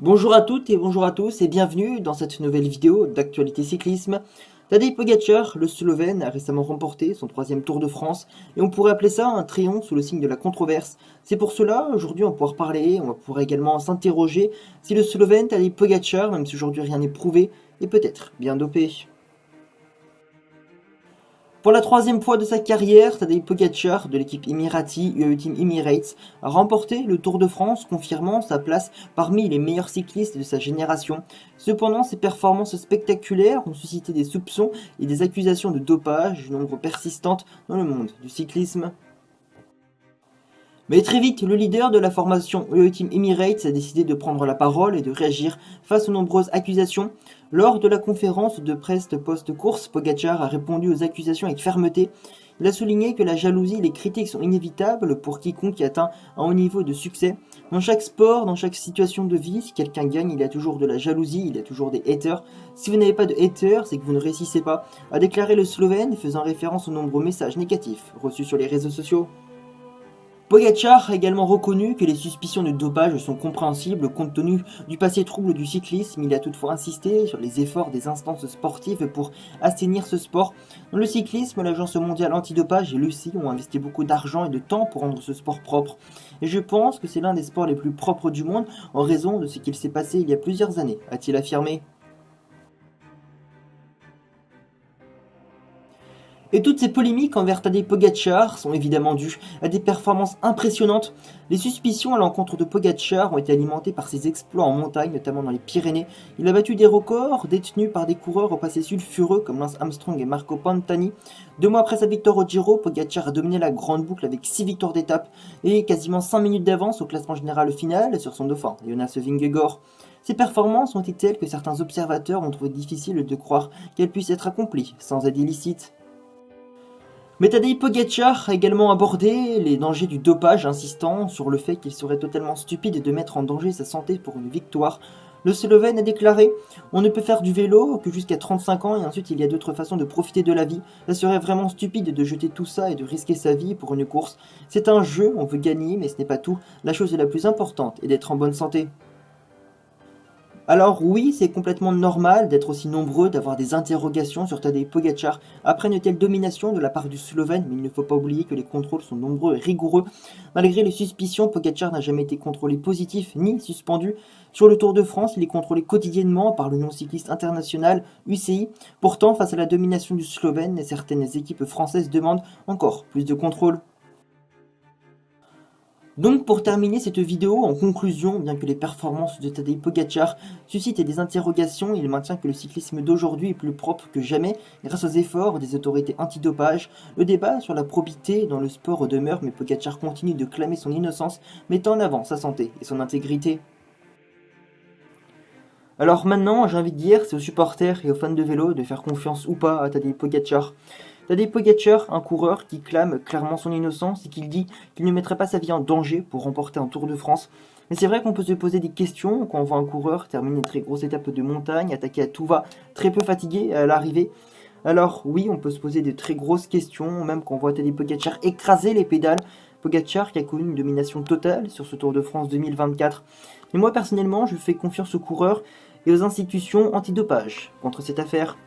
Bonjour à toutes et bonjour à tous et bienvenue dans cette nouvelle vidéo d'actualité cyclisme. Tadej Pogačar, le Slovène, a récemment remporté son 3e Tour de France et on pourrait appeler ça un triomphe sous le signe de la controverse. C'est pour cela, aujourd'hui on va pouvoir parler, on va pouvoir également s'interroger si le Slovène Tadej Pogačar, même si aujourd'hui rien n'est prouvé, est peut-être bien dopé. Pour la 3e fois de sa carrière, Tadej Pogačar de l'équipe Emirati UAE Team Emirates a remporté le Tour de France, confirmant sa place parmi les meilleurs cyclistes de sa génération. Cependant, ses performances spectaculaires ont suscité des soupçons et des accusations de dopage, nombre persistantes dans le monde du cyclisme. Mais très vite, le leader de la formation UAE Team Emirates a décidé de prendre la parole et de réagir face aux nombreuses accusations. Lors de la conférence de presse post-course, Pogačar a répondu aux accusations avec fermeté. Il a souligné que la jalousie et les critiques sont inévitables pour quiconque qui atteint un haut niveau de succès. Dans chaque sport, dans chaque situation de vie, si quelqu'un gagne, il y a toujours de la jalousie, il y a toujours des haters. Si vous n'avez pas de haters, c'est que vous ne réussissez pas, a déclaré le Slovène, faisant référence aux nombreux messages négatifs reçus sur les réseaux sociaux. Pogačar a également reconnu que les suspicions de dopage sont compréhensibles compte tenu du passé trouble du cyclisme. Il a toutefois insisté sur les efforts des instances sportives pour assainir ce sport. Dans le cyclisme, l'Agence mondiale antidopage et l'UCI ont investi beaucoup d'argent et de temps pour rendre ce sport propre. Et je pense que c'est l'un des sports les plus propres du monde en raison de ce qu'il s'est passé il y a plusieurs années, a-t-il affirmé. Et toutes ces polémiques envers Tadej Pogačar sont évidemment dues à des performances impressionnantes. Les suspicions à l'encontre de Pogačar ont été alimentées par ses exploits en montagne, notamment dans les Pyrénées. Il a battu des records détenus par des coureurs au passé sulfureux comme Lance Armstrong et Marco Pantani. 2 mois après sa victoire au Giro, Pogačar a dominé la grande boucle avec 6 victoires d'étape et quasiment 5 minutes d'avance au classement général final sur son dauphin, Jonas Vingegaard. Ces performances ont été telles que certains observateurs ont trouvé difficile de croire qu'elles puissent être accomplies sans aide illicite. Mais Tadej Pogačar a également abordé les dangers du dopage, insistant sur le fait qu'il serait totalement stupide de mettre en danger sa santé pour une victoire. Le Slovène a déclaré « On ne peut faire du vélo que jusqu'à 35 ans et ensuite il y a d'autres façons de profiter de la vie. Ça serait vraiment stupide de jeter tout ça et de risquer sa vie pour une course. C'est un jeu, on veut gagner, mais ce n'est pas tout. La chose la plus importante est d'être en bonne santé. » Alors oui, c'est complètement normal d'être aussi nombreux, d'avoir des interrogations sur Tadej Pogačar après une telle domination de la part du Slovène, mais il ne faut pas oublier que les contrôles sont nombreux et rigoureux. Malgré les suspicions, Pogačar n'a jamais été contrôlé positif ni suspendu. Sur le Tour de France, il est contrôlé quotidiennement par l'Union cycliste internationale, UCI. Pourtant, face à la domination du Slovène, certaines équipes françaises demandent encore plus de contrôle. Donc pour terminer cette vidéo, en conclusion, bien que les performances de Tadej Pogačar suscitent des interrogations, il maintient que le cyclisme d'aujourd'hui est plus propre que jamais grâce aux efforts des autorités antidopage. Le débat sur la probité dans le sport demeure, mais Pogačar continue de clamer son innocence, mettant en avant sa santé et son intégrité. Alors maintenant, j'ai envie de dire, c'est aux supporters et aux fans de vélo de faire confiance ou pas à Tadej Pogačar. Tadej Pogačar, un coureur qui clame clairement son innocence et qui dit qu'il ne mettrait pas sa vie en danger pour remporter un Tour de France. Mais c'est vrai qu'on peut se poser des questions quand on voit un coureur terminer une très grosse étape de montagne, attaquer à tout va, très peu fatigué à l'arrivée. Alors oui, on peut se poser de très grosses questions, même quand on voit Tadej Pogačar écraser les pédales. Pogačar qui a connu une domination totale sur ce Tour de France 2024. Mais moi personnellement, je fais confiance aux coureurs et aux institutions antidopage contre cette affaire.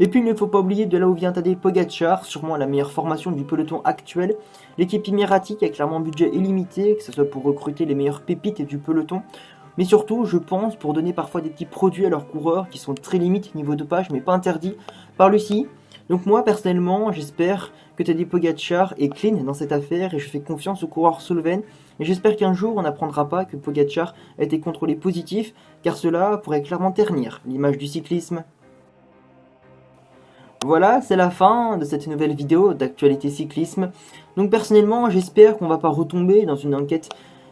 Et puis il ne faut pas oublier de là où vient Tadej Pogačar, sûrement la meilleure formation du peloton actuel. L'équipe Emirati a clairement un budget illimité, que ce soit pour recruter les meilleures pépites du peloton. Mais surtout, je pense, pour donner parfois des petits produits à leurs coureurs qui sont très limites niveau dopage, mais pas interdits par l'UCI. Donc moi, personnellement, j'espère que Tadej Pogačar est clean dans cette affaire et je fais confiance aux coureurs slovènes. Et j'espère qu'un jour, on n'apprendra pas que Pogačar a été contrôlé positif, car cela pourrait clairement ternir l'image du cyclisme. Voilà, c'est la fin de cette nouvelle vidéo d'actualité cyclisme. Donc personnellement, j'espère qu'on va pas retomber dans une enquête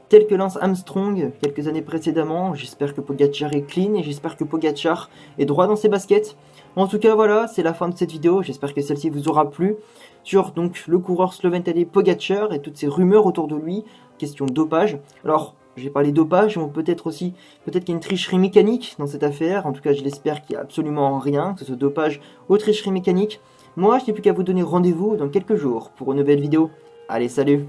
telle que Lance Armstrong quelques années précédemment. J'espère que Pogačar est clean et j'espère que Pogačar est droit dans ses baskets. En tout cas, voilà, c'est la fin de cette vidéo. J'espère que celle-ci vous aura plu sur donc le coureur slovène Tadej Pogačar et toutes ces rumeurs autour de lui, question de dopage. Alors, j'ai parlé dopage, mais peut-être qu'il y a une tricherie mécanique dans cette affaire. En tout cas, je l'espère qu'il n'y a absolument rien, que ce soit dopage ou tricherie mécanique. Moi, je n'ai plus qu'à vous donner rendez-vous dans quelques jours pour une nouvelle vidéo. Allez, salut!